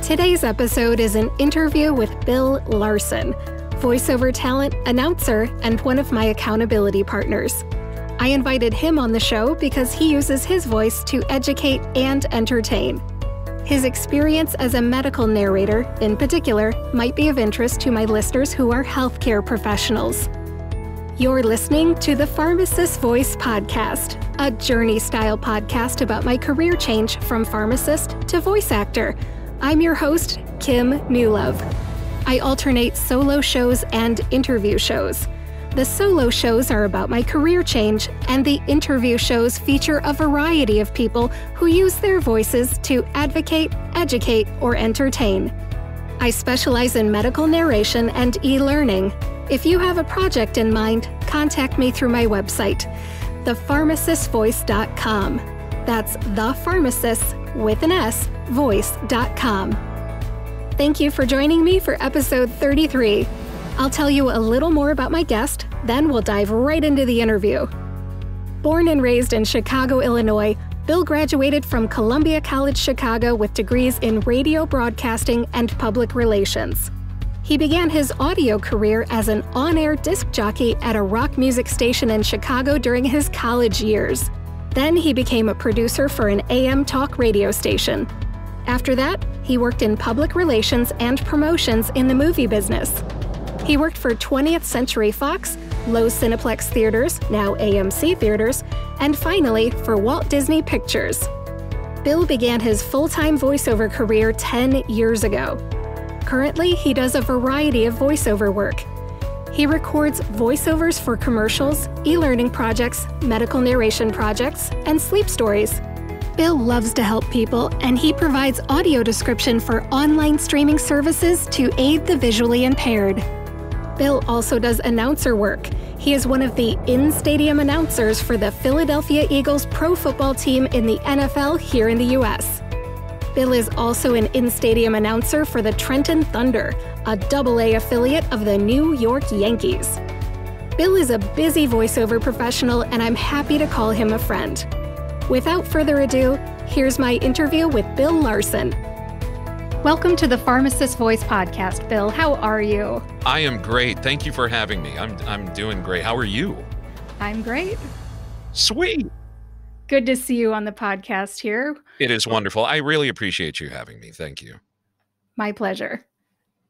Today's episode is an interview with Bill Larson, voiceover talent, announcer, and one of my accountability partners. I invited him on the show because he uses his voice to educate and entertain. His experience as a medical narrator, in particular, might be of interest to my listeners who are healthcare professionals. You're listening to the Pharmacist Voice Podcast, a journey-style podcast about my career change from pharmacist to voice actor. I'm your host, Kim Newlove. I alternate solo shows and interview shows. The solo shows are about my career change, and the interview shows feature a variety of people who use their voices to advocate, educate, or entertain. I specialize in medical narration and e-learning. If you have a project in mind, contact me through my website, thepharmacistvoice.com. That's thepharmacist with an S, voice.com. Thank you for joining me for episode 33. I'll tell you a little more about my guest, then we'll dive right into the interview. Born and raised in Chicago, Illinois, Bill graduated from Columbia College Chicago with degrees in radio broadcasting and public relations. He began his audio career as an on-air disc jockey at a rock music station in Chicago during his college years. Then he became a producer for an AM talk radio station. After that, he worked in public relations and promotions in the movie business. He worked for 20th Century Fox, Loews Cineplex Theaters, now AMC Theaters, and finally for Walt Disney Pictures. Bill began his full-time voiceover career 10 years ago. Currently, he does a variety of voiceover work. He records voiceovers for commercials, e-learning projects, medical narration projects, and sleep stories. Bill loves to help people, and he provides audio description for online streaming services to aid the visually impaired. Bill also does announcer work. He is one of the in-stadium announcers for the Philadelphia Eagles pro football team in the NFL here in the U.S. Bill is also an in-stadium announcer for the Trenton Thunder, a AA affiliate of the New York Yankees. Bill is a busy voiceover professional, and I'm happy to call him a friend. Without further ado, here's my interview with Bill Larson. Welcome to the Pharmacist Voice Podcast, Bill. How are you? I am great. Thank you for having me. I'm doing great. How are you? I'm great. Sweet. Good to see you on the podcast here. It is wonderful. I really appreciate you having me. Thank you. My pleasure.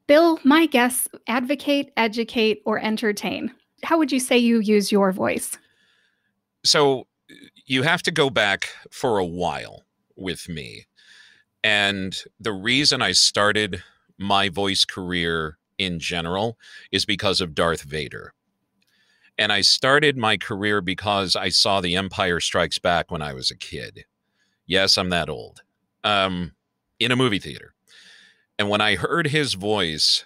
Bill, my guests advocate, educate, or entertain. How would you say you use your voice? So you have to go back for a while with me. And the reason I started my voice career in general is because of Darth Vader. And I started my career because I saw The Empire Strikes Back when I was a kid. Yes, I'm that old. In a movie theater. And when I heard his voice,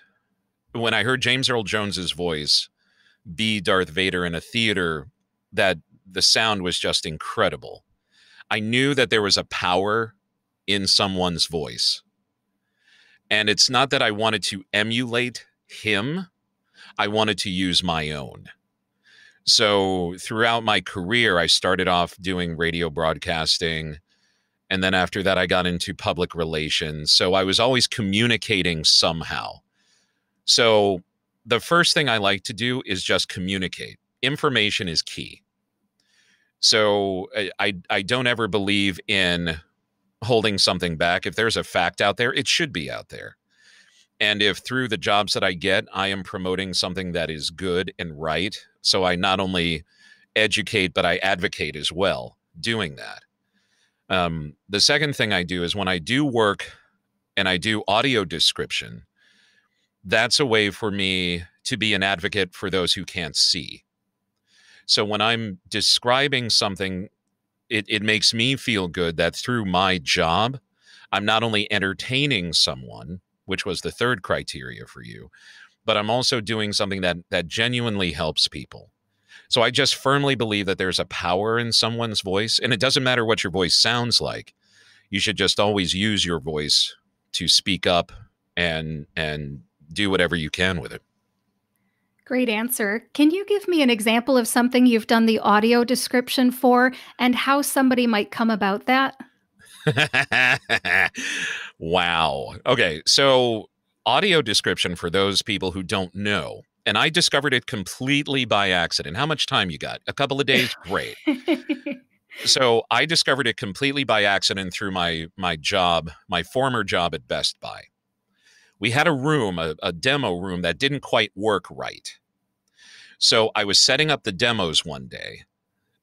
when I heard James Earl Jones's voice be Darth Vader in a theater, that the sound was just incredible. I knew that there was a power in someone's voice. And it's not that I wanted to emulate him. I wanted to use my own. So throughout my career, I started off doing radio broadcasting. And then after that, I got into public relations. So I was always communicating somehow. So the first thing I like to do is just communicate. Information is key. So I don't ever believe in holding something back. If there's a fact out there, it should be out there. And if through the jobs that I get, I am promoting something that is good and right, so I not only educate, but I advocate as well doing that. The second thing I do is when I do work and I do audio description, that's a way for me to be an advocate for those who can't see. So when I'm describing something, it makes me feel good that through my job, I'm not only entertaining someone, which was the third criteria for you, but I'm also doing something that genuinely helps people. So I just firmly believe that there's a power in someone's voice, and it doesn't matter what your voice sounds like. You should just always use your voice to speak up and do whatever you can with it. Great answer. Can you give me an example of something you've done the audio description for and how somebody might come about that? Wow. Okay. So, audio description for those people who don't know, and I discovered it completely by accident. How much time you got? A couple of days? Great. So, I discovered it completely by accident through my job, my former job at Best Buy. We had a room, a demo room that didn't quite work right. So, I was setting up the demos one day,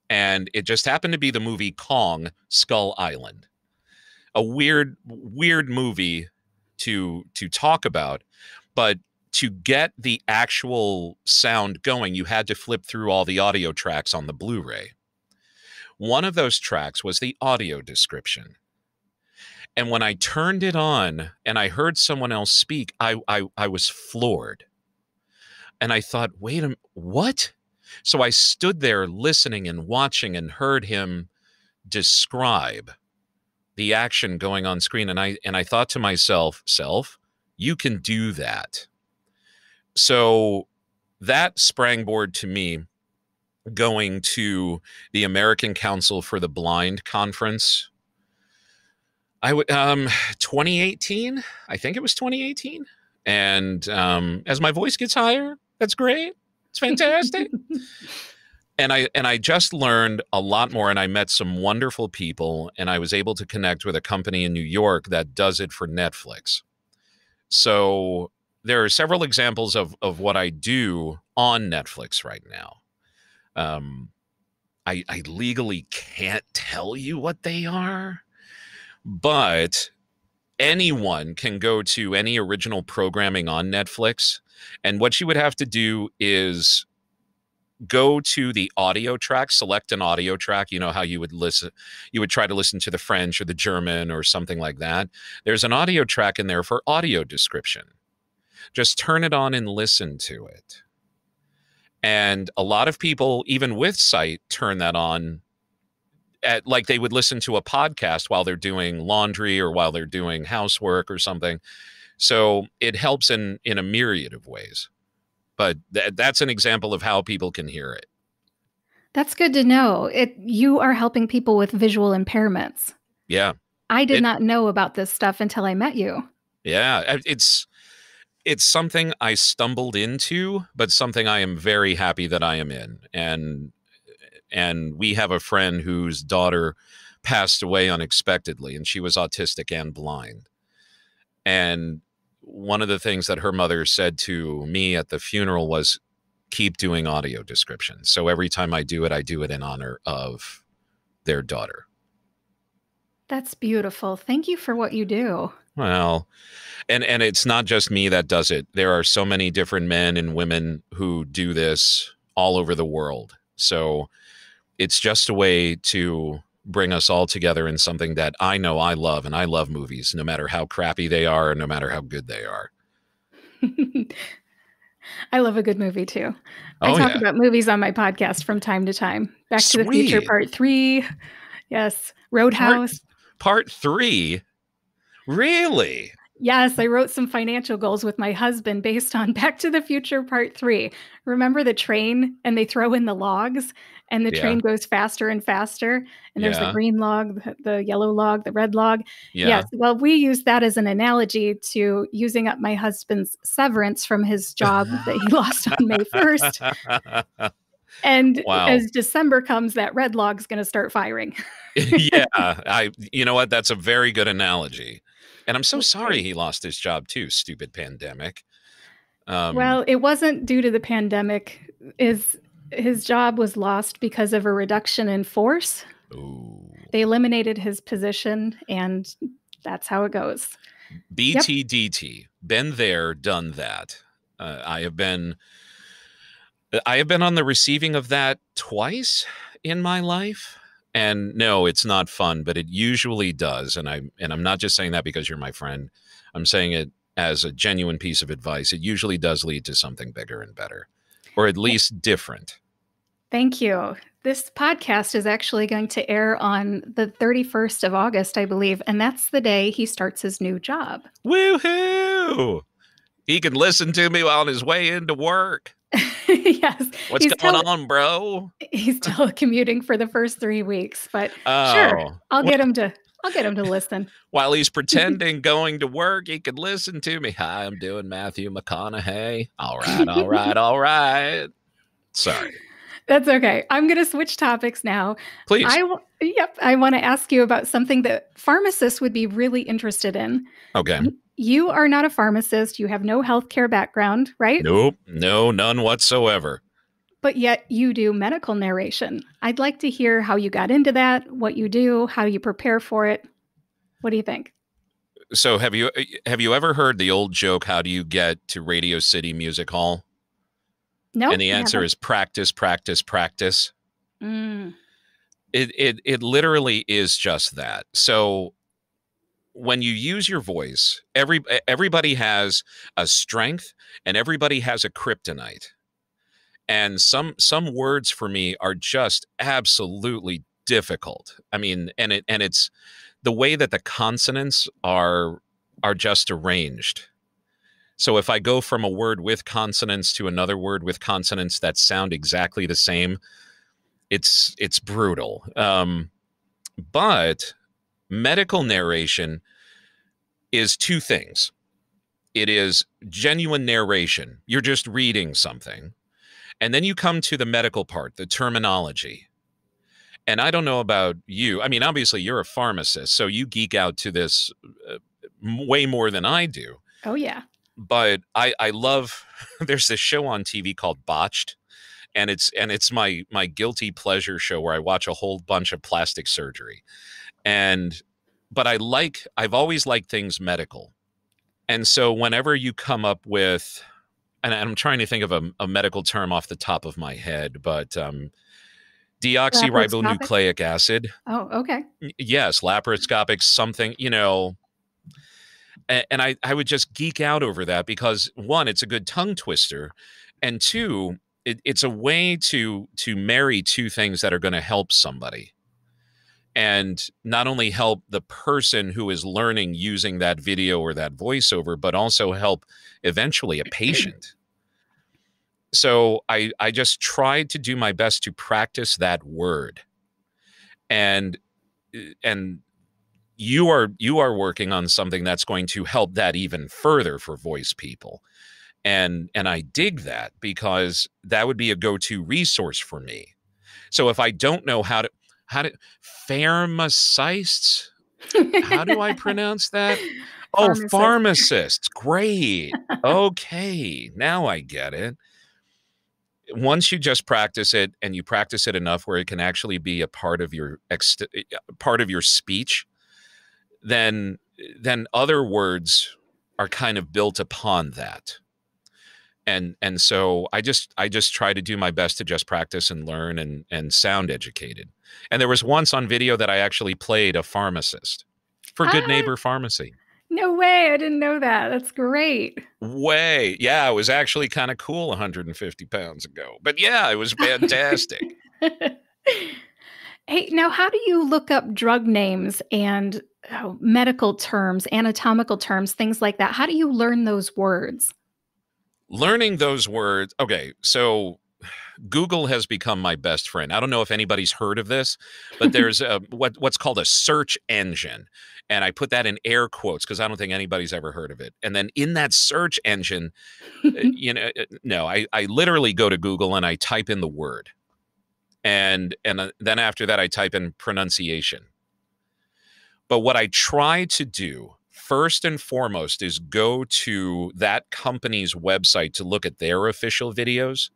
and it just happened to be the movie Kong Skull Island. A weird movie to talk about, but to get the actual sound going, you had to flip through all the audio tracks on the Blu-ray. One of those tracks was the audio description. And when I turned it on and I heard someone else speak, I was floored. And I thought, wait a minute, what? So I stood there listening and watching and heard him describe the action going on screen. And I thought to myself, you can do that. So that sprangboard to me going to the American Council for the Blind conference. 2018, I think it was 2018. And as my voice gets higher, that's great. It's fantastic. And I just learned a lot more, and I met some wonderful people, and I was able to connect with a company in New York that does it for Netflix. So there are several examples of what I do on Netflix right now. I legally can't tell you what they are, but anyone can go to any original programming on Netflix, and what you would have to do is go to the audio track, select an audio track. You know how you would try to listen to the French or the German or something like that. There's an audio track in there for audio description. Just turn it on and listen to it. And a lot of people, even with sight, turn that on like they would listen to a podcast while they're doing laundry or while they're doing housework or something. So it helps in a myriad of ways. But that's an example of how people can hear it. That's good to know. You are helping people with visual impairments. Yeah. I did not know about this stuff until I met you. Yeah. It's something I stumbled into, but something I am very happy that I am in. And we have a friend whose daughter passed away unexpectedly, and she was autistic and blind. And one of the things that her mother said to me at the funeral was, keep doing audio description. So every time I do it in honor of their daughter. That's beautiful. Thank you for what you do. Well, and it's not just me that does it. There are so many different men and women who do this all over the world. So it's just a way to bring us all together in something that I know I love, and I love movies, no matter how crappy they are, or no matter how good they are. I love a good movie too. I talk about movies on my podcast from time to time. Back to the Future Part 3. Yes. Roadhouse. Part 3? Really? Yes, I wrote some financial goals with my husband based on Back to the Future Part 3. Remember the train, and they throw in the logs, and the train goes faster and faster, and there's the green log, the yellow log, the red log. Yeah. Yes, well, we use that as an analogy to using up my husband's severance from his job that he lost on May 1st. And as December comes, that red log's going to start firing. Yeah, you know what? That's a very good analogy. And I'm so sorry he lost his job too. Stupid pandemic. Well, it wasn't due to the pandemic. His job was lost because of a reduction in force. Ooh. They eliminated his position, and that's how it goes. BTDT. Been there, done that. I have been on the receiving of that twice in my life. And no, it's not fun, but it usually does. And I'm not just saying that because you're my friend. I'm saying it as a genuine piece of advice. It usually does lead to something bigger and better, or at least different. Thank you. This podcast is actually going to air on the 31st of August, I believe. And that's the day he starts his new job. Woohoo! He can listen to me on his way into work. Yes. What's going on, bro? He's telecommuting for the first 3 weeks, but sure, I'll get him to I'll get him to listen. While he's pretending going to work, he could listen to me. Hi, I'm doing Matthew McConaughey. All right, all right, all right. Sorry. That's okay. I'm going to switch topics now. Please. I want to ask you about something that pharmacists would be really interested in. Okay. You are not a pharmacist. You have no healthcare background, right? Nope. No, none whatsoever. But yet you do medical narration. I'd like to hear how you got into that, what you do, how you prepare for it. What do you think? So have you ever heard the old joke, how do you get to Radio City Music Hall? No. And the answer is practice, practice, practice. Mm. It literally is just that. So when you use your voice, everybody has a strength and everybody has a kryptonite. And some words for me are just absolutely difficult. I mean, and it's the way that the consonants are just arranged. So if I go from a word with consonants to another word with consonants that sound exactly the same, it's brutal. But medical narration is two things. It is genuine narration. You're just reading something. And then you come to the medical part, the terminology. And I don't know about you. I mean, obviously, you're a pharmacist, so you geek out to this way more than I do. Oh, yeah. But I love, there's this show on TV called Botched, and it's my guilty pleasure show where I watch a whole bunch of plastic surgery. But I've always liked things medical. And so whenever you come up with, and I'm trying to think of a medical term off the top of my head, but deoxyribonucleic acid. Oh, okay. Yes, laparoscopic something, you know. And I would just geek out over that because, one, it's a good tongue twister, and two, it's a way to marry two things that are going to help somebody. And not only help the person who is learning using that video or that voiceover, but also help eventually a patient. So I just tried to do my best to practice that word. And you are working on something that's going to help that even further for voice people. And I dig that because that would be a go-to resource for me. So if I don't know how to pharmacists, how do I pronounce that? Oh, pharmacists. Great. Okay. Now I get it. Once you just practice it and you practice it enough where it can actually be a part of your speech, then other words are kind of built upon that. And so I just try to do my best to just practice and learn and sound educated. And there was once on video that I actually played a pharmacist for Good Neighbor Pharmacy. No way. I didn't know that. That's great. Way. Yeah, it was actually kind of cool 150 pounds ago. But yeah, it was fantastic. Hey, now how do you look up drug names and medical terms, anatomical terms, things like that? How do you learn those words? Learning those words. Okay, so Google has become my best friend. I don't know if anybody's heard of this, but there's what's called a search engine. And I put that in air quotes because I don't think anybody's ever heard of it. And then in that search engine, I literally go to Google and I type in the word. And then after that, I type in pronunciation. But what I try to do first and foremost is go to that company's website to look at their official videos,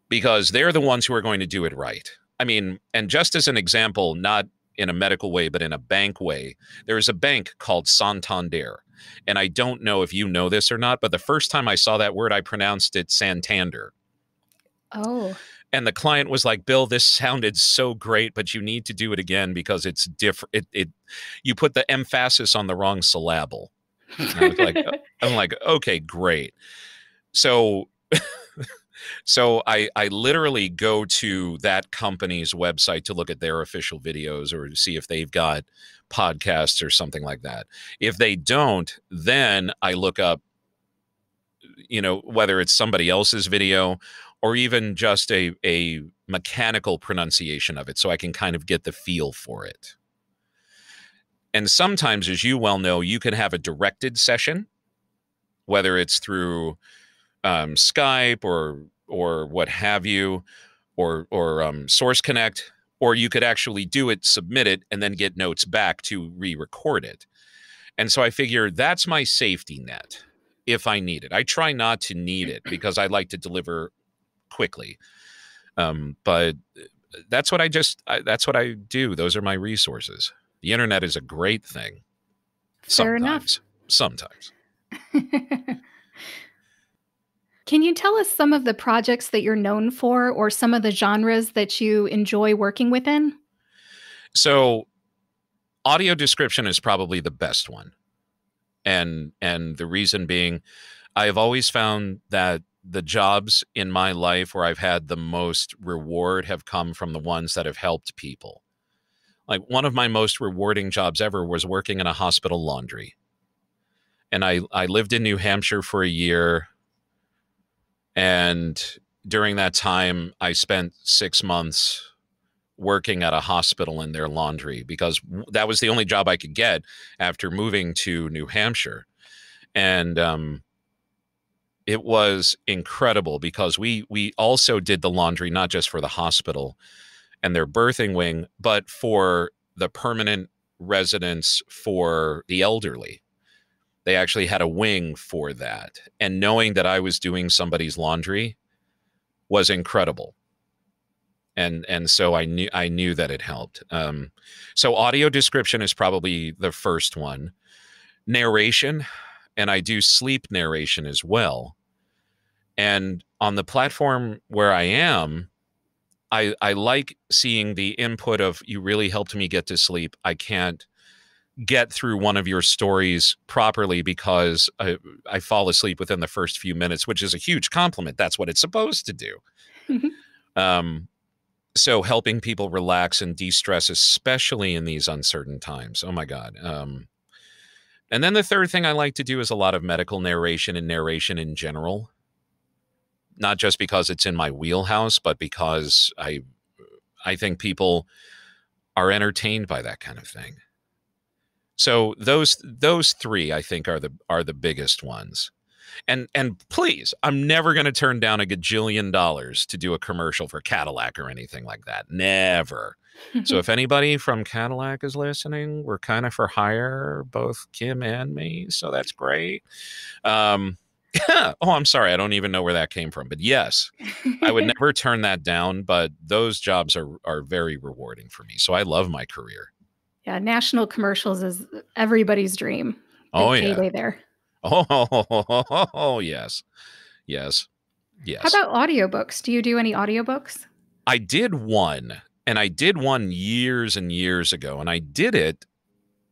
because they're the ones who are going to do it right. I mean, and just as an example, not in a medical way, but in a bank way, there is a bank called Santander. And I don't know if you know this or not, but the first time I saw that word, I pronounced it Santander. Oh. And the client was like, Bill, this sounded so great, but you need to do it again because it's different. You put the emphasis on the wrong syllable. I'm like, okay, great. So I literally go to that company's website to look at their official videos or see if they've got podcasts or something like that. If they don't, then I look up, whether it's somebody else's video or even just a mechanical pronunciation of it so I can kind of get the feel for it. And sometimes, as you well know, you can have a directed session, whether it's through Skype or what have you, or Source Connect, or you could actually do it, submit it, and then get notes back to re-record it. And so I figure that's my safety net if I need it. I try not to need it because I like to deliver quickly. But that's what that's what I do. Those are my resources. The internet is a great thing. Fair enough. Sometimes. Can you tell us some of the projects that you're known for or some of the genres that you enjoy working within? So audio description is probably the best one. And the reason being, I have always found that the jobs in my life where I've had the most reward have come from the ones that have helped people. Like one of my most rewarding jobs ever was working in a hospital laundry. And I lived in New Hampshire for a year. And during that time, I spent 6 months working at a hospital in their laundry because that was the only job I could get after moving to New Hampshire. And it was incredible because we also did the laundry, not just for the hospital and their birthing wing, but for the permanent residents for the elderly. They actually had a wing for that. And knowing that I was doing somebody's laundry was incredible. And so I knew that it helped. So audio description is probably the first one. Narration, and I do sleep narration as well. And on the platform where I am, I like seeing the input of, you really helped me get to sleep. I can't get through one of your stories properly because I fall asleep within the first few minutes, which is a huge compliment. That's what it's supposed to do. So helping people relax and de-stress, especially in these uncertain times. Oh my God. And then the third thing I like to do is a lot of medical narration and narration in general. Not just because it's in my wheelhouse, but because I think people are entertained by that kind of thing. So those three, I think, are the biggest ones. And please, I'm never going to turn down $1 gajillion to do a commercial for Cadillac or anything like that. Never. So if anybody from Cadillac is listening, we're kind of for hire, both Kim and me. So that's great. Oh, I'm sorry. I don't even know where that came from. But yes, I would never turn that down. But those jobs are very rewarding for me. So I love my career. Yeah, national commercials is everybody's dream. Big Oh, yeah. payday there. Oh, yes. Yes. Yes. How about audiobooks? Do you do any audiobooks? I did one, and I did one years and years ago, and I did it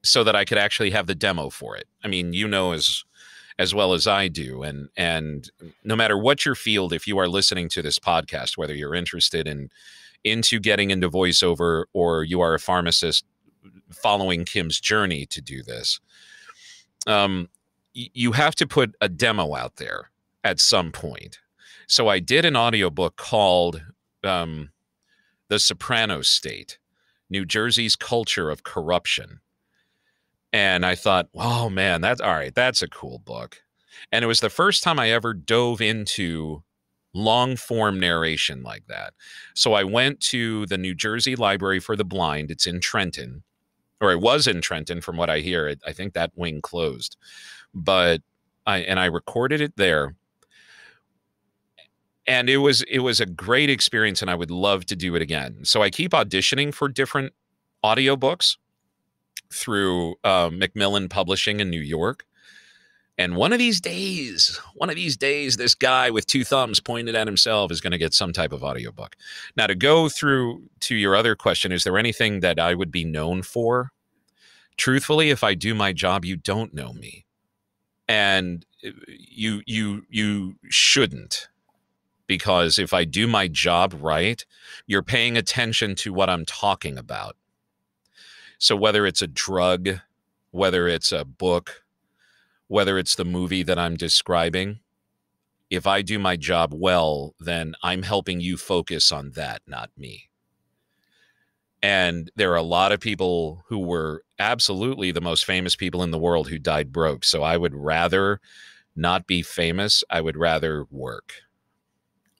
so that I could actually have the demo for it. I mean, you know as well as I do, and no matter what your field, if you are listening to this podcast, whether you're interested into getting into voiceover or you are a pharmacist following Kim's journey to do this, you have to put a demo out there at some point. So I did an audiobook called The Soprano State, New Jersey's Culture of Corruption. And I thought, oh man, that's all right. That's a cool book. And it was the first time I ever dove into long form narration like that. So I went to the New Jersey Library for the Blind. It's in Trenton, or it was in Trenton from what I hear. I think that wing closed, but I recorded it there. And it was a great experience, and I would love to do it again. So I keep auditioning for different audiobooks through Macmillan Publishing in New York. And one of these days, this guy with two thumbs pointed at himself is going to get some type of audiobook. Now, to go through to your other question, is there anything that I would be known for? Truthfully, if I do my job, you don't know me. And you shouldn't. Because if I do my job right, you're paying attention to what I'm talking about. So whether it's a drug, whether it's a book, whether it's the movie that I'm describing, if I do my job well, then I'm helping you focus on that, not me. And there are a lot of people who were absolutely the most famous people in the world who died broke. So I would rather not be famous. I would rather work.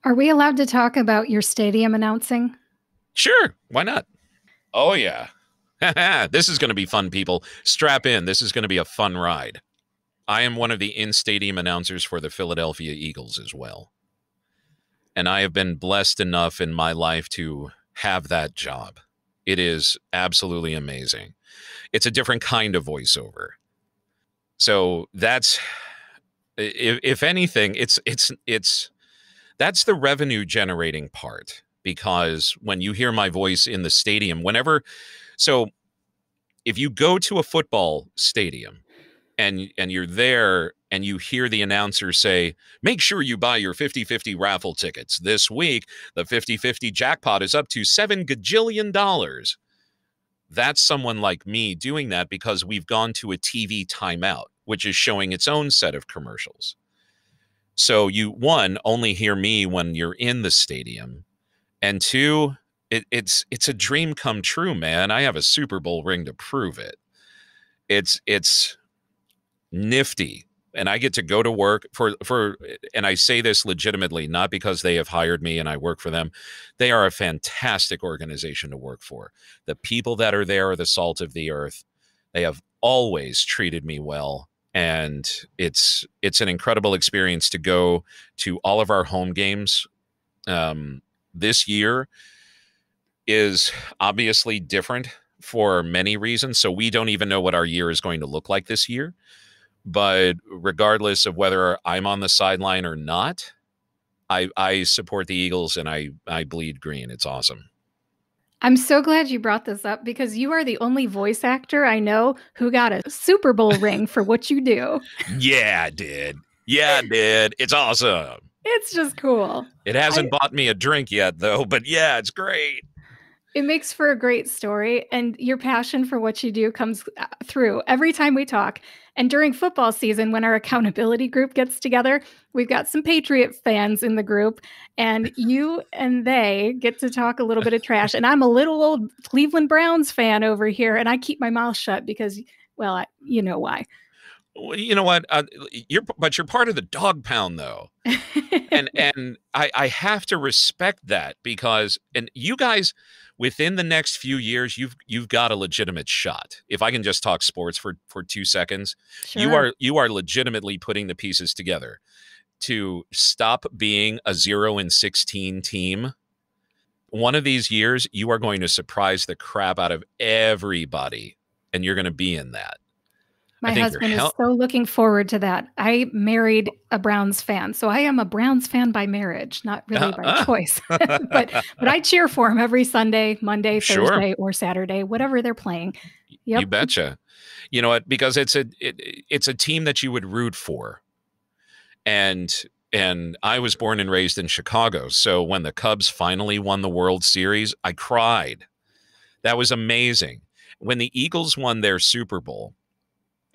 Are we allowed to talk about your stadium announcing? Sure. Why not? Oh, yeah. This is going to be fun, people. Strap in. This is going to be a fun ride. I am one of the in-stadium announcers for the Philadelphia Eagles as well. And I have been blessed enough in my life to have that job. It is absolutely amazing. It's a different kind of voiceover. So that's, if anything, it's that's the revenue generating part, because when you hear my voice in the stadium, so if you go to a football stadium and you're there and you hear the announcer say, make sure you buy your 50-50 raffle tickets. This week, the 50-50 jackpot is up to $7 gajillion. That's someone like me doing that because we've gone to a TV timeout, which is showing its own set of commercials. So you, one, only hear me when you're in the stadium. And two, it's a dream come true, man. I have a Super Bowl ring to prove it. It's nifty. And I get to go to work and I say this legitimately, not because they have hired me and I work for them. They are a fantastic organization to work for. The people that are there are the salt of the earth. They have always treated me well. And it's an incredible experience to go to all of our home games. This year is obviously different for many reasons. So we don't even know what our year is going to look like this year. But regardless of whether I'm on the sideline or not, I support the Eagles and I bleed green. It's awesome. I'm so glad you brought this up because you are the only voice actor I know who got a Super Bowl ring for what you do. Yeah, I did. Yeah, I did. It's awesome. It's just cool. It hasn't bought me a drink yet, though, but yeah, it's great. It makes for a great story, and your passion for what you do comes through every time we talk. And during football season, when our accountability group gets together, we've got some Patriot fans in the group, and you and they get to talk a little bit of trash. And I'm a little old Cleveland Browns fan over here, and I keep my mouth shut because, well, you know why. Well, you know what? You're part of the dog pound, though. and I have to respect that because, and you guys, within the next few years, you've got a legitimate shot. If I can just talk sports for 2 seconds, Sure. you are legitimately putting the pieces together to stop being a 0-16 team. One of these years, you are going to surprise the crap out of everybody, and you're going to be in that. My husband is so looking forward to that. I married a Browns fan, so I am a Browns fan by marriage, not really by choice. but I cheer for him every Sunday, Monday, Thursday, or Saturday, whatever they're playing. Yep. You betcha. You know what? Because it's a team that you would root for. And I was born and raised in Chicago, so when the Cubs finally won the World Series, I cried. That was amazing. When the Eagles won their Super Bowl,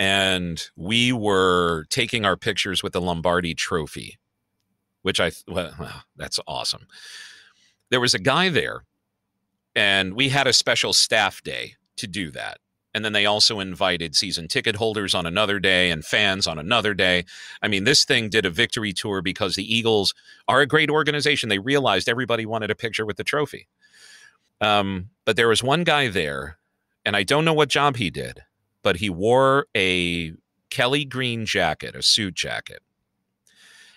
and we were taking our pictures with the Lombardi Trophy, which well, that's awesome. There was a guy there, and we had a special staff day to do that. And then they also invited season ticket holders on another day and fans on another day. I mean, this thing did a victory tour because the Eagles are a great organization. They realized everybody wanted a picture with the trophy. But there was one guy there, and I don't know what job he did, but he wore a Kelly green jacket, a suit jacket.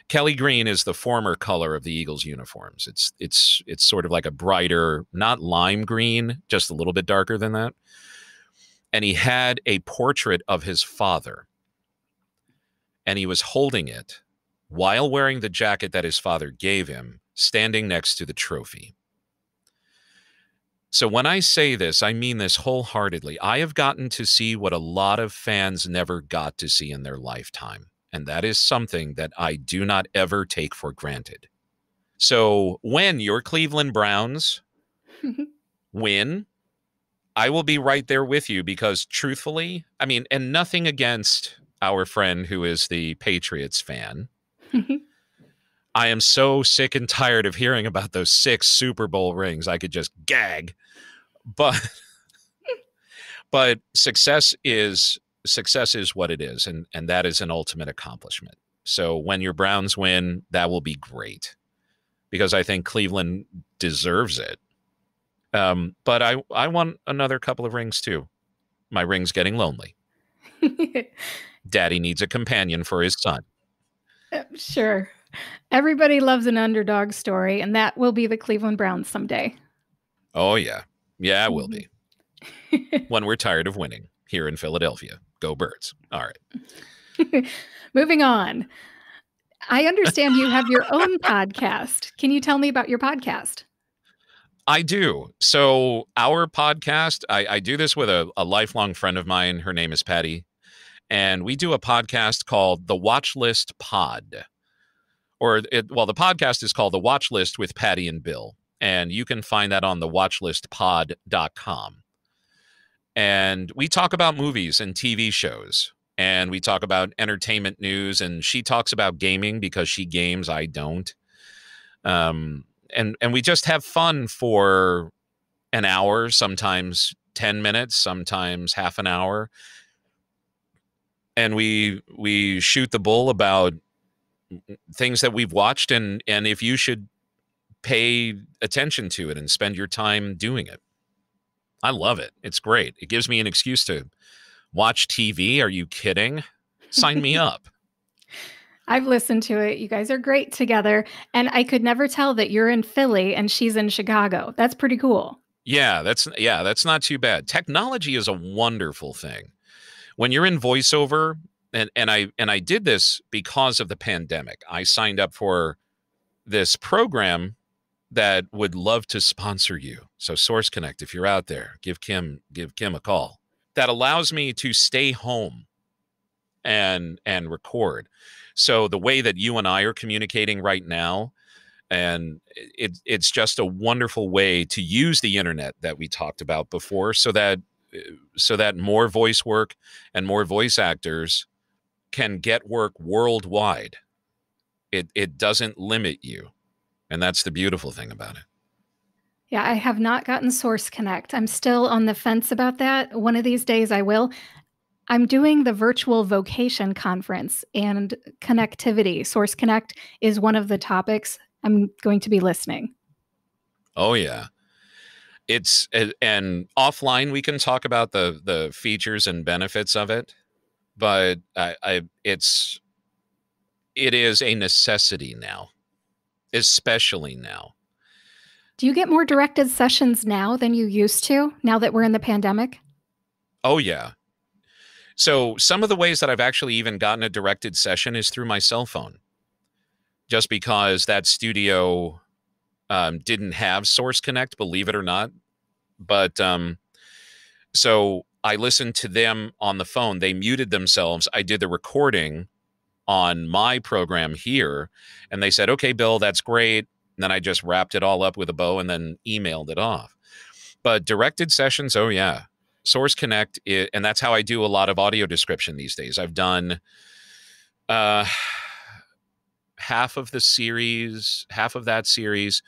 Kelly green is the former color of the Eagles uniforms. It's sort of like a brighter, not lime green, just a little bit darker than that. And he had a portrait of his father. And he was holding it while wearing the jacket that his father gave him, standing next to the trophy. So when I say this, I mean this wholeheartedly. I have gotten to see what a lot of fans never got to see in their lifetime. And that is something that I do not ever take for granted. So when your Cleveland Browns win, I will be right there with you because truthfully, I mean, and nothing against our friend who is the Patriots fan. I am so sick and tired of hearing about those 6 Super Bowl rings. I could just gag. but but success is what it is, and that is an ultimate accomplishment. So when your Browns win, that will be great, because I think Cleveland deserves it. But I want another couple of rings too. My ring's getting lonely. Daddy needs a companion for his son. Sure. Everybody loves an underdog story, and that will be the Cleveland Browns someday. Oh, yeah. Yeah, it will be. When we're tired of winning here in Philadelphia. Go Birds. All right. Moving on. I understand you have your own podcast. Can you tell me about your podcast? I do. So our podcast, I do this with a lifelong friend of mine. Her name is Pattie. And we do a podcast called the WatchList Pod. The podcast is called the WatchList with Pattie and Bill. And you can find that on the watchlistpod.com. And we talk about movies and TV shows. And we talk about entertainment news. And she talks about gaming because she games, I don't. And we just have fun for an hour, sometimes 10 minutes, sometimes half an hour. And we shoot the bull about things that we've watched and if you should pay attention to it and spend your time doing it. I love it. It's great. It gives me an excuse to watch TV. Are you kidding? Sign me up. I've listened to it. You guys are great together. And I could never tell that you're in Philly and she's in Chicago. That's pretty cool. Yeah, that's not too bad. Technology is a wonderful thing. When you're in voiceover, and I did this because of the pandemic. I signed up for this program that would love to sponsor you. So Source Connect, if you're out there, give Kim a call. That allows me to stay home and record. So the way that you and I are communicating right now, and it's just a wonderful way to use the internet that we talked about before, so that more voice work and more voice actors can get work worldwide. It doesn't limit you. And that's the beautiful thing about it. Yeah, I have not gotten Source Connect. I'm still on the fence about that. One of these days I will. I'm doing the virtual vocation conference, and connectivity. Source Connect is one of the topics I'm going to be listening. Oh, yeah. And offline, we can talk about the features and benefits of it, but it is a necessity now, especially now. Do you get more directed sessions now than you used to, now that we're in the pandemic? Oh, yeah. So some of the ways that I've actually even gotten a directed session is through my cell phone, just because that studio didn't have Source Connect, believe it or not. But so I listened to them on the phone. They muted themselves. I did the recording on my program here, and they said, "Okay, Bill, that's great." And then I just wrapped it all up with a bow and then emailed it off. But directed sessions, oh yeah. Source Connect, and that's how I do a lot of audio description these days. I've done half of that series,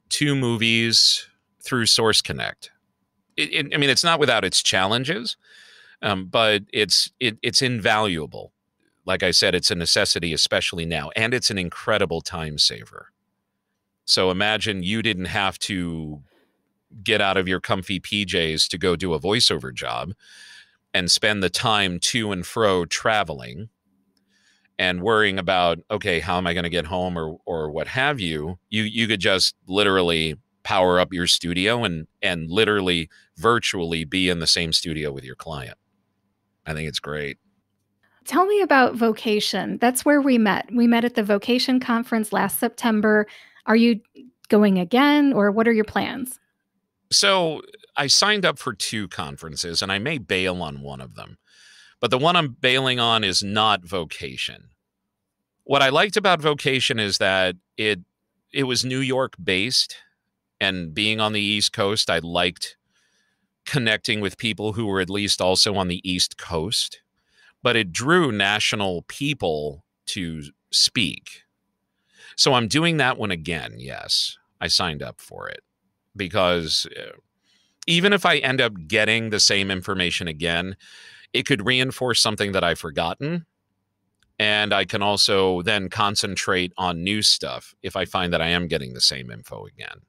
2 movies through Source Connect. I mean, it's not without its challenges, but it's invaluable. Like I said, it's a necessity, especially now, and it's an incredible time saver. So imagine you didn't have to get out of your comfy PJs to go do a voiceover job and spend the time to and fro traveling and worrying about, okay, how am I going to get home or what have you. You could just literally power up your studio and literally virtually be in the same studio with your client. I think it's great. Tell me about Vocation. That's where we met. We met at the Vocation conference last September. Are you going again, or what are your plans? So I signed up for 2 conferences, and I may bail on one of them. But the one I'm bailing on is not Vocation. What I liked about Vocation is that it was New York based, and being on the East Coast, I liked connecting with people who were at least also on the East Coast. But it drew national people to speak. So I'm doing that one again, yes. I signed up for it because even if I end up getting the same information again, it could reinforce something that I've forgotten. And I can also then concentrate on new stuff if I find that I am getting the same info again.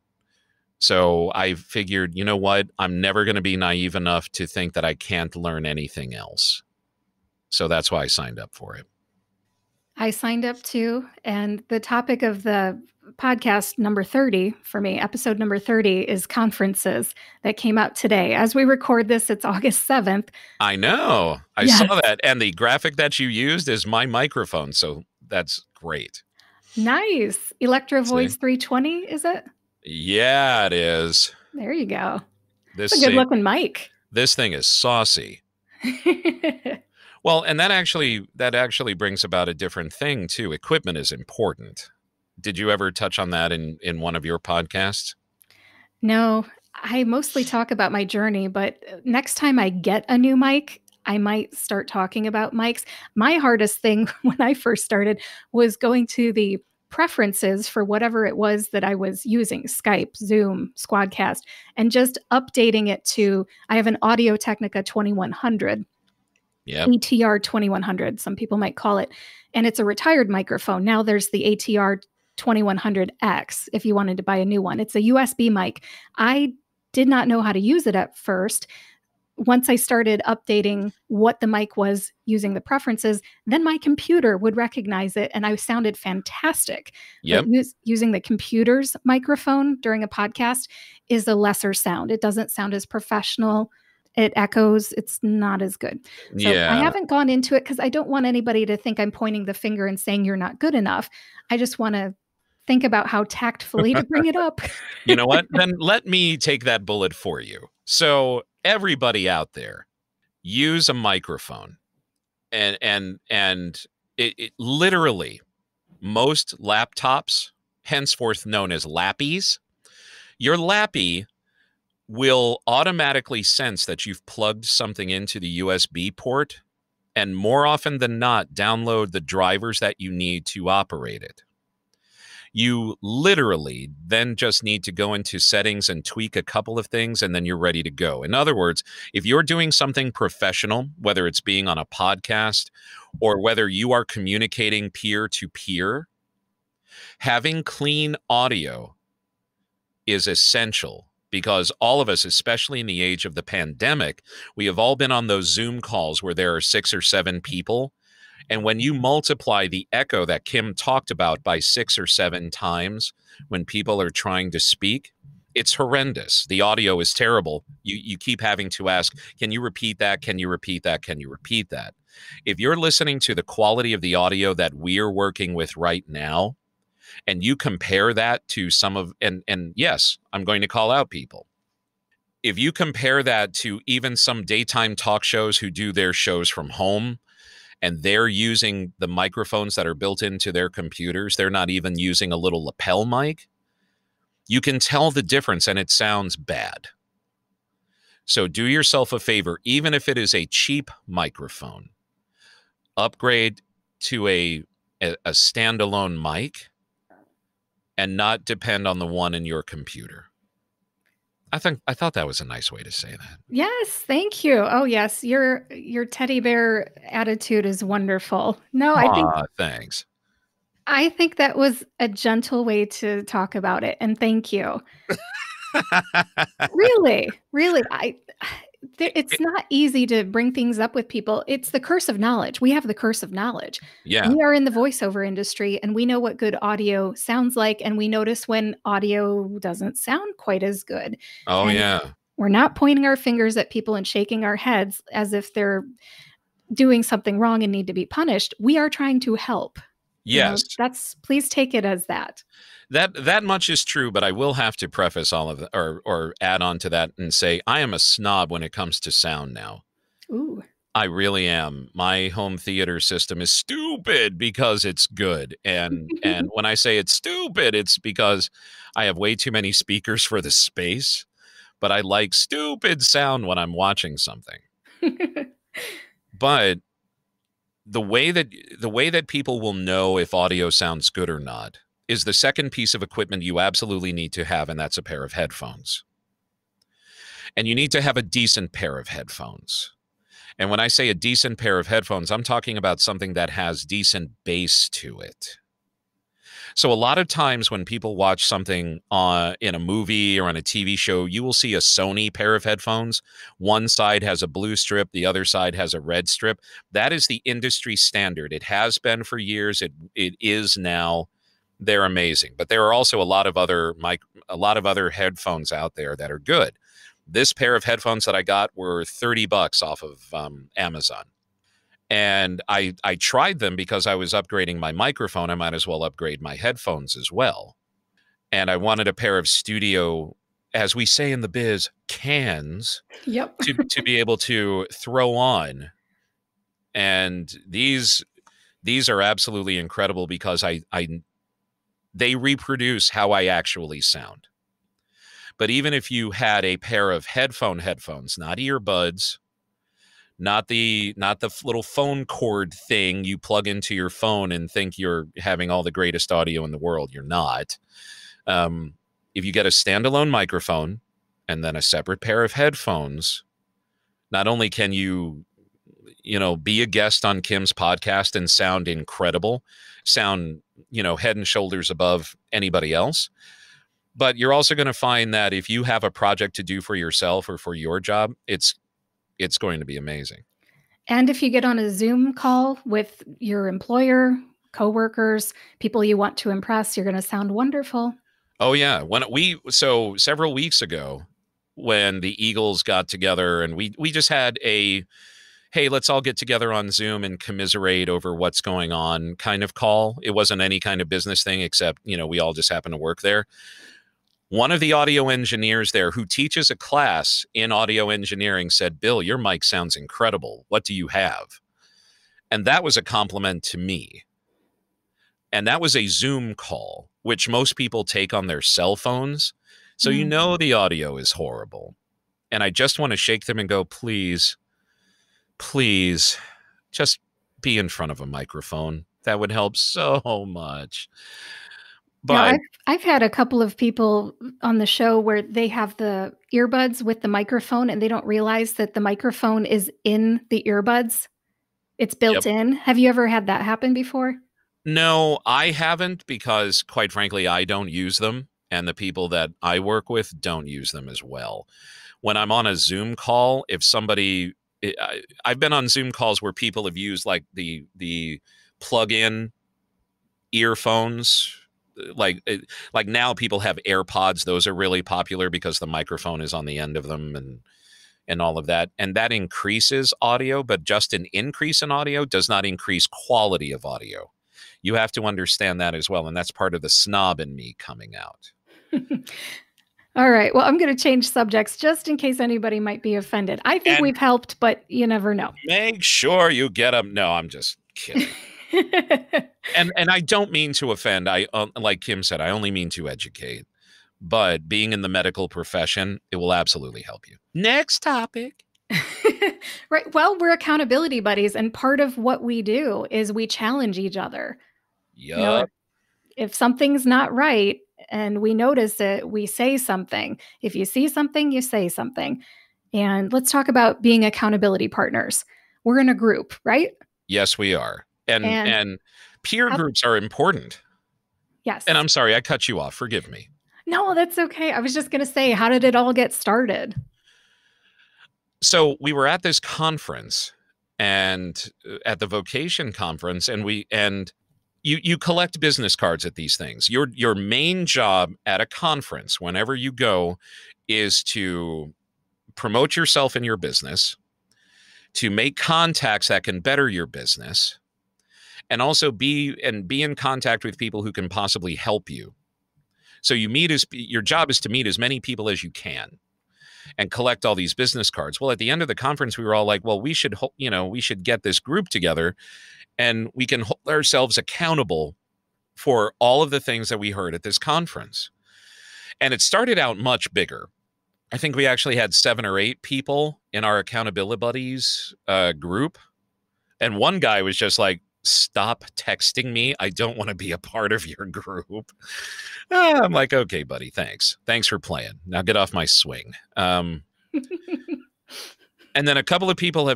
So I figured, you know what? I'm never going to be naive enough to think that I can't learn anything else. So that's why I signed up for it. I signed up too. And the topic of the podcast number 30 for me, episode number 30, is conferences that came out today. As we record this, it's August 7th. I know. I saw that. And the graphic that you used is my microphone. So that's great. Nice. Electro-Voice 320, is it? Yeah, it is. There you go. This a good looking mic. This thing is saucy. Well, and that actually brings about a different thing too. Equipment is important. Did you ever touch on that in one of your podcasts? No, I mostly talk about my journey, but next time I get a new mic, I might start talking about mics. My hardest thing when I first started was going to the preferences for whatever it was that I was using, Skype, Zoom, Squadcast, and just updating it to, I have an Audio-Technica 2100. Yep. ATR2100, some people might call it. And it's a retired microphone. Now there's the ATR2100X if you wanted to buy a new one. It's a USB mic. I did not know how to use it at first. Once I started updating what the mic was using the preferences, then my computer would recognize it and I sounded fantastic. Yep. But using the computer's microphone during a podcast is a lesser sound. It doesn't sound as professional. It echoes. It's not as good. So yeah. I haven't gone into it because I don't want anybody to think I'm pointing the finger and saying you're not good enough. I just want to think about how tactfully to bring it up. You know what? Then let me take that bullet for you. So everybody out there, use a microphone. And it literally, most laptops, henceforth known as lappies, your lappy will automatically sense that you've plugged something into the USB port and more often than not download the drivers that you need to operate it. You literally then just need to go into settings and tweak a couple of things and then you're ready to go. In other words, if you're doing something professional, whether it's being on a podcast or whether you are communicating peer to peer, having clean audio is essential. Because all of us, especially in the age of the pandemic, we have all been on those Zoom calls where there are 6 or 7 people. And when you multiply the echo that Kim talked about by 6 or 7 times when people are trying to speak, it's horrendous. The audio is terrible. You keep having to ask, can you repeat that? Can you repeat that? Can you repeat that? If you're listening to the quality of the audio that we're working with right now, and you compare that to some of, and yes, I'm going to call out people. If you compare that to even some daytime talk shows who do their shows from home, and they're using the microphones that are built into their computers, they're not even using a little lapel mic, you can tell the difference and it sounds bad. So do yourself a favor, even if it is a cheap microphone, upgrade to a standalone mic, and not depend on the one in your computer. I thought that was a nice way to say that. Yes, thank you. Oh yes, your teddy bear attitude is wonderful. No, Thanks. I think that was a gentle way to talk about it, and thank you. Really, it's not easy to bring things up with people. It's the curse of knowledge. We have the curse of knowledge. Yeah. We are in the voiceover industry and we know what good audio sounds like. And we notice when audio doesn't sound quite as good. Oh, and yeah. We're not pointing our fingers at people and shaking our heads as if they're doing something wrong and need to be punished. We are trying to help. Yes. Please take it as that. That much is true, but I will have to preface all of that or add on to that and say I am a snob when it comes to sound now. Ooh. I really am. My home theater system is stupid because it's good. And when I say it's stupid, it's because I have way too many speakers for the space, but I like stupid sound when I'm watching something. But the way that people will know if audio sounds good or not is the second piece of equipment you absolutely need to have, and that's a pair of headphones. And you need to have a decent pair of headphones. And when I say a decent pair of headphones, I'm talking about something that has decent bass to it. So a lot of times when people watch something in a movie or on a TV show, you will see a Sony pair of headphones. One side has a blue strip, the other side has a red strip. That is the industry standard. It has been for years. It is now. They're amazing. But there are also a lot of other headphones out there that are good. This pair of headphones that I got were $30 off of Amazon. And I tried them because I was upgrading my microphone. I might as well upgrade my headphones as well. And I wanted a pair of studio, as we say in the biz, cans. Yep. to be able to throw on. And these are absolutely incredible because they reproduce how I actually sound. But even if you had a pair of headphones, not earbuds, not the little phone cord thing you plug into your phone and think you're having all the greatest audio in the world, you're not. If you get a standalone microphone and then a separate pair of headphones, not only can you be a guest on Kim's podcast and sound incredible, sound, head and shoulders above anybody else, but you're also going to find that if you have a project to do for yourself or for your job, it's going to be amazing. And if you get on a Zoom call with your employer, coworkers, people you want to impress, you're going to sound wonderful. Oh yeah. So several weeks ago when the Eagles got together and we just had hey, let's all get together on Zoom and commiserate over what's going on kind of call. It wasn't any kind of business thing except, we all just happen to work there. One of the audio engineers there who teaches a class in audio engineering said, "Bill, your mic sounds incredible. What do you have?" And that was a compliment to me. And that was a Zoom call, which most people take on their cell phones. So the audio is horrible. And I just want to shake them and go, please, just be in front of a microphone. That would help so much. But I've had a couple of people on the show where they have the earbuds with the microphone and they don't realize that the microphone is in the earbuds. It's built in. Have you ever had that happen before? No, I haven't because, quite frankly, I don't use them. And the people that I work with don't use them as well. When I'm on a Zoom call, if somebody... I've been on Zoom calls where people have used like the plug-in earphones. Like now people have AirPods. Those are really popular because the microphone is on the end of them and all of that. And that increases audio, but just an increase in audio does not increase quality of audio. You have to understand that as well. And that's part of the snob in me coming out. All right. Well, I'm going to change subjects just in case anybody might be offended. I think we've helped, but you never know. Make sure you get them. No, I'm just kidding. And I don't mean to offend. Like Kim said, I only mean to educate. But being in the medical profession, it will absolutely help you. Next topic. Right. Well, we're accountability buddies, and part of what we do is we challenge each other. Yup. If something's not right and we notice it, we say something. If you see something, you say something. And let's talk about being accountability partners. We're in a group, right? Yes, we are. And peer groups are important. Yes. And I'm sorry, I cut you off. Forgive me. No, that's okay. I was just going to say, how did it all get started? So we were at this conference and at the vocation conference, and you collect business cards at these things. Your main job at a conference, whenever you go, is to promote yourself in your business, to make contacts that can better your business, and also be in contact with people who can possibly help you. So your job is to meet as many people as you can and collect all these business cards. Well, at the end of the conference, we were all like, well, we should get this group together and we can hold ourselves accountable for all of the things that we heard at this conference. And it started out much bigger. I think we actually had 7 or 8 people in our accountability buddies group. And one guy was just like, stop texting me. I don't want to be a part of your group. I'm like, okay, buddy, thanks. Thanks for playing. Now get off my swing. And then a couple of people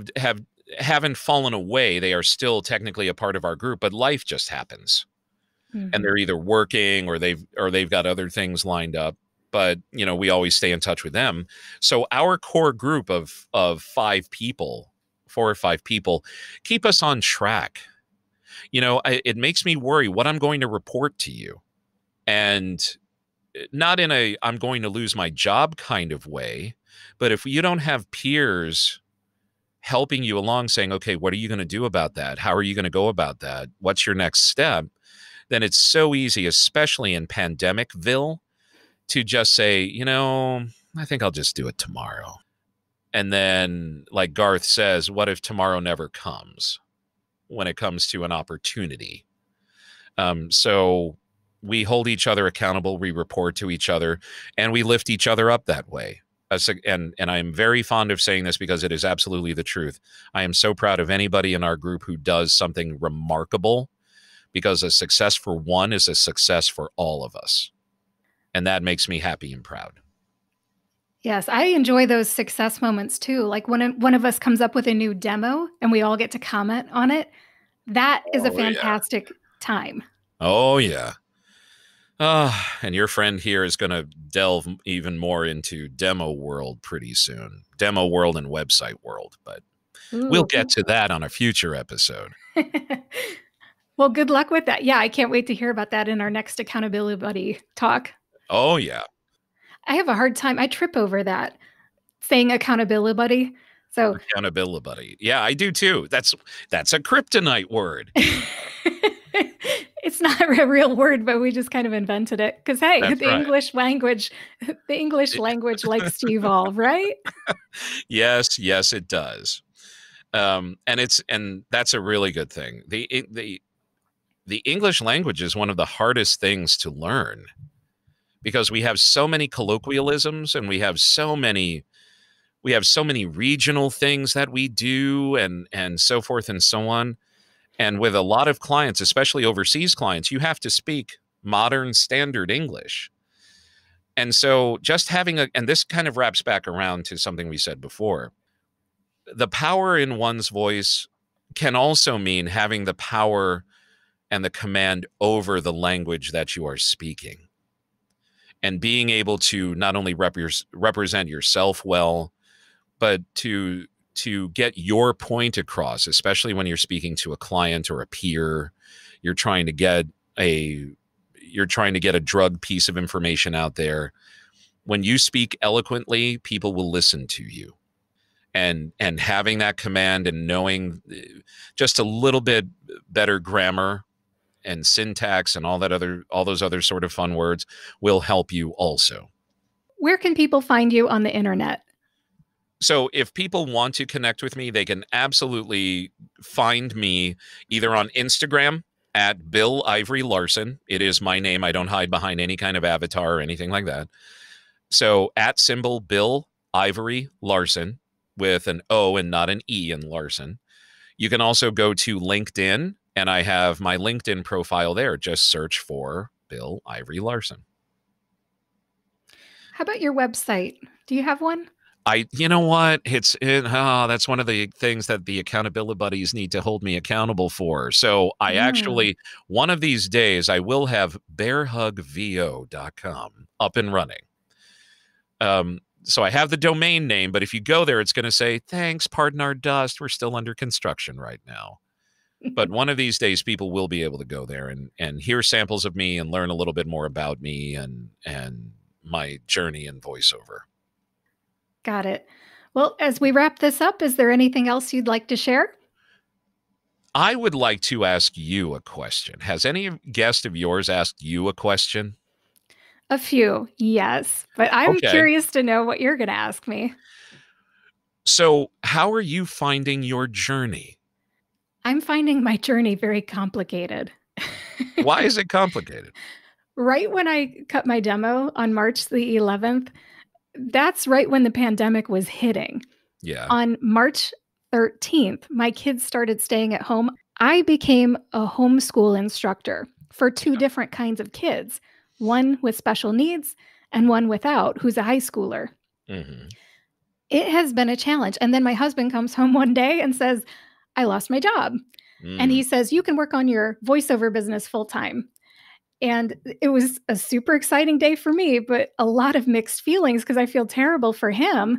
haven't fallen away. They are still technically a part of our group, but life just happens. And they're either working or they've got other things lined up. But, you know, we always stay in touch with them. So our core group of 5 people, 4 or 5 people, keep us on track. You know, it makes me worry what I'm going to report to you. And not in a I'm going to lose my job kind of way, but if you don't have peers helping you along saying, okay, what are you going to do about that? How are you going to go about that? What's your next step? Then it's so easy, especially in pandemicville, to just say, you know, I think I'll just do it tomorrow. And then, like Garth says, what if tomorrow never comes when it comes to an opportunity? So we hold each other accountable, we report to each other, and we lift each other up that way. And I'm very fond of saying this because it is absolutely the truth. I am so proud of anybody in our group who does something remarkable, because a success for one is a success for all of us. And that makes me happy and proud. Yes, I enjoy those success moments too. Like when one of us comes up with a new demo and we all get to comment on it, that is a fantastic time. Oh, yeah. And your friend here is going to delve even more into demo world pretty soon. Demo world and website world. But we'll get to that on a future episode. Well, good luck with that. Yeah, I can't wait to hear about that in our next Accountability Buddy talk. Oh, yeah. I have a hard time. I trip over that, saying Accountability Buddy. So Accountability Buddy. Yeah, I do too. That's a kryptonite word. It's not a real word, but we just kind of invented it. Because, hey, That's right. English language likes to evolve, right? Yes, it does. And that's a really good thing. The English language is one of the hardest things to learn, because we have so many colloquialisms and we have so many regional things that we do and so forth and so on. And with a lot of clients, especially overseas clients, you have to speak modern standard English. And so just having and this kind of wraps back around to something we said before, the power in one's voice can also mean having the power and the command over the language that you are speaking, and being able to not only represent yourself well, but to get your point across, especially when you're speaking to a client or a peer. You're trying to get a drug piece of information out there. When you speak eloquently, people will listen to you. And having that command and knowing just a little bit better grammar and syntax and all those other sort of fun words will help you also. Where can people find you on the internet? So if people want to connect with me, they can absolutely find me either on Instagram at Bill Ivory Larson. It is my name. I don't hide behind any kind of avatar or anything like that. So at symbol Bill Ivory Larson with an O and not an E in Larson. You can also go to LinkedIn, and I have my LinkedIn profile there. Just search for Bill Ivory Larson. How about your website? Do you have one? You know what? That's one of the things that the accountability buddies need to hold me accountable for. So I actually, one of these days, I will have bearhugvo.com up and running. So I have the domain name, but if you go there, it's going to say, thanks, pardon our dust. We're still under construction right now. But one of these days, people will be able to go there and hear samples of me and learn a little bit more about me and my journey in voiceover. Got it. Well, as we wrap this up, is there anything else you'd like to share? I would like to ask you a question. Has any guest of yours asked you a question? A few, yes. But I'm curious to know what you're going to ask me. So how are you finding your journey? I'm finding my journey very complicated. Why is it complicated? Right when I cut my demo on March the 11th, that's right when the pandemic was hitting. Yeah. On March 13th, my kids started staying at home. I became a homeschool instructor for 2 different kinds of kids, one with special needs and one without, who's a high schooler. It has been a challenge. And then my husband comes home one day and says, I lost my job. And he says, you can work on your voiceover business full time. And it was a super exciting day for me, but a lot of mixed feelings because I feel terrible for him.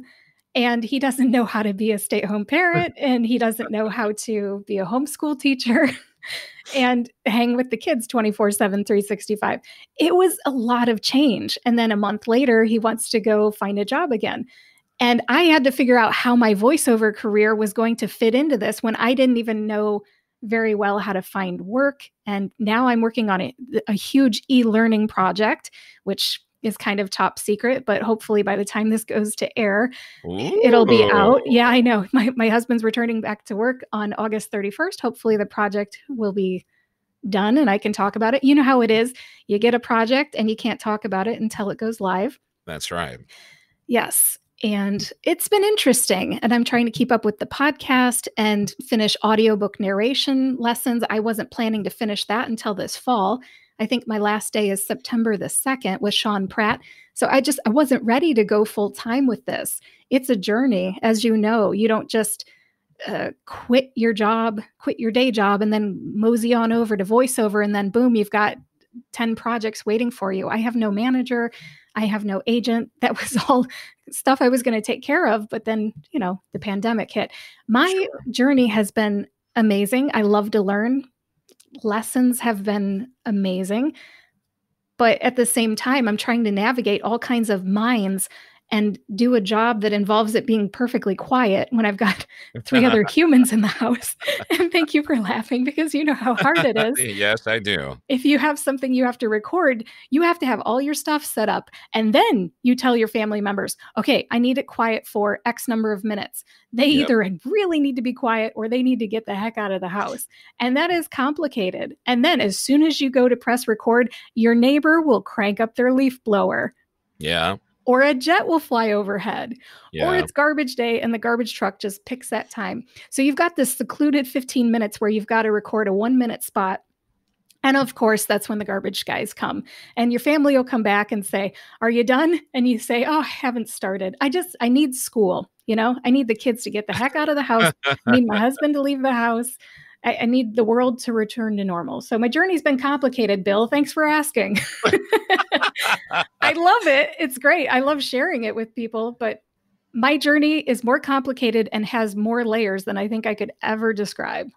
And he doesn't know how to be a stay-at-home parent, and he doesn't know how to be a homeschool teacher and hang with the kids 24/7, 365. It was a lot of change. And then a month later, he wants to go find a job again. And I had to figure out how my voiceover career was going to fit into this when I didn't even know very well how to find work. And now I'm working on a huge e-learning project, which is kind of top secret, but hopefully by the time this goes to air, it'll be out. Yeah, I know. My husband's returning back to work on August 31st. Hopefully the project will be done and I can talk about it. You know how it is. You get a project and you can't talk about it until it goes live. That's right. Yes. And it's been interesting. And I'm trying to keep up with the podcast and finish audiobook narration lessons. I wasn't planning to finish that until this fall. I think my last day is September the 2nd with Sean Pratt. So I wasn't ready to go full time with this. It's a journey. As you know, you don't just quit your day job and then mosey on over to voiceover. And then boom, you've got 10 projects waiting for you. I have no manager. I have no agent. That was all stuff I was going to take care of. But then, the pandemic hit. My journey has been amazing. I love to learn. Lessons have been amazing. But at the same time, I'm trying to navigate all kinds of minds and do a job that involves it being perfectly quiet when I've got 3 other humans in the house. And thank you for laughing because you know how hard it is. Yes, I do. If you have something you have to record, you have to have all your stuff set up. And then you tell your family members, okay, I need it quiet for X number of minutes. They either really need to be quiet or they need to get the heck out of the house. And that is complicated. And then as soon as you go to press record, your neighbor will crank up their leaf blower. Yeah. Or a jet will fly overhead, or it's garbage day and the garbage truck just picks that time. So you've got this secluded 15 minutes where you've got to record a 1-minute spot. And of course, that's when the garbage guys come and your family will come back and say, are you done? And you say, oh, I haven't started. I need school. I need the kids to get the heck out of the house. I need my husband to leave the house. I need the world to return to normal. So my journey's been complicated, Bill. Thanks for asking. I love it. It's great. I love sharing it with people, but my journey is more complicated and has more layers than I think I could ever describe.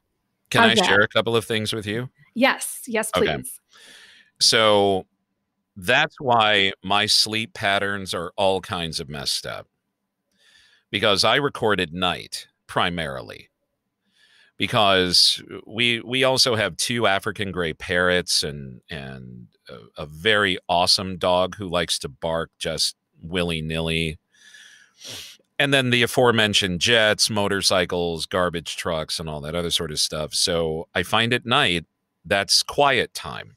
Can I share a couple of things with you? Yes. Yes, please. Okay. So that's why my sleep patterns are all kinds of messed up. Because I record at night primarily. Because we also have 2 African gray parrots and a very awesome dog who likes to bark just willy-nilly. And then the aforementioned jets, motorcycles, garbage trucks, and all that other sort of stuff. So I find at night that's quiet time.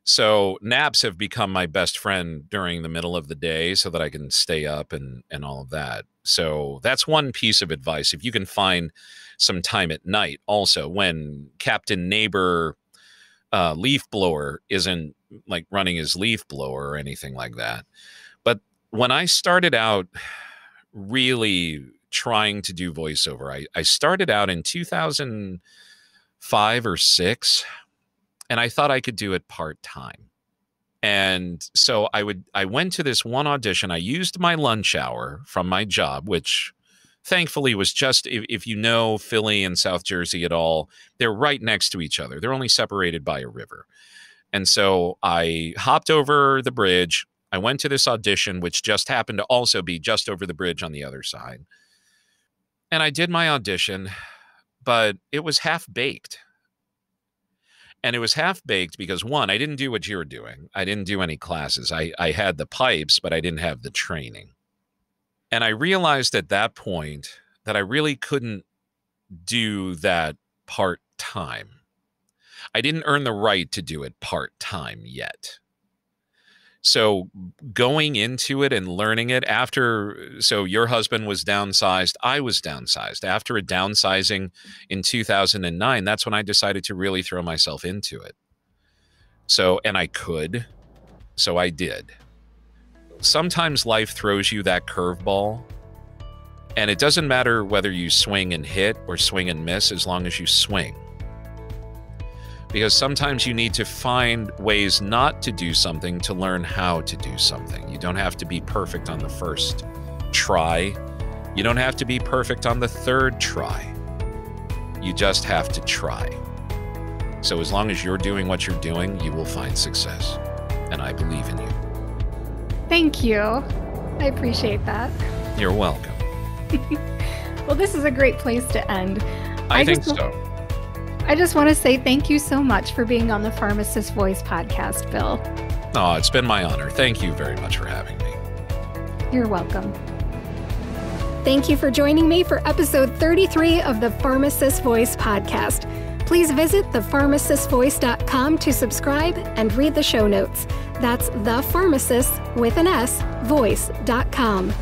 So naps have become my best friend during the middle of the day so that I can stay up and all of that. So that's one piece of advice. If you can find some time at night also when Captain Neighbor leaf blower isn't like running his leaf blower or anything like that. But when I started out really trying to do voiceover, I started out in 2005 or 6. And I thought I could do it part-time. And so I went to this one audition. I used my lunch hour from my job, which thankfully was just, if you know Philly and South Jersey at all, they're right next to each other. They're only separated by a river. And so I hopped over the bridge. I went to this audition, which just happened to also be just over the bridge on the other side. And I did my audition, but it was half-baked. And it was half-baked because, one, I didn't do what you were doing. I didn't do any classes. I had the pipes, but I didn't have the training. And I realized at that point that I really couldn't do that part-time. I didn't earn the right to do it part-time yet. So going into it and learning it so your husband was downsized, I was downsized. After a downsizing in 2009, that's when I decided to really throw myself into it. So I did. Sometimes life throws you that curveball And it doesn't matter whether you swing and hit or swing and miss as long as you swing. Because sometimes you need to find ways not to do something to learn how to do something. You don't have to be perfect on the first try. You don't have to be perfect on the third try. You just have to try. So as long as you're doing what you're doing, you will find success. And I believe in you. Thank you. I appreciate that. You're welcome. Well, this is a great place to end. I think so. I just want to say thank you so much for being on the Pharmacist Voice podcast, Bill. Oh, it's been my honor. Thank you very much for having me. You're welcome. Thank you for joining me for episode 33 of the Pharmacist Voice podcast. Please visit thepharmacistvoice.com to subscribe and read the show notes. That's thepharmacist, with an S, voice.com.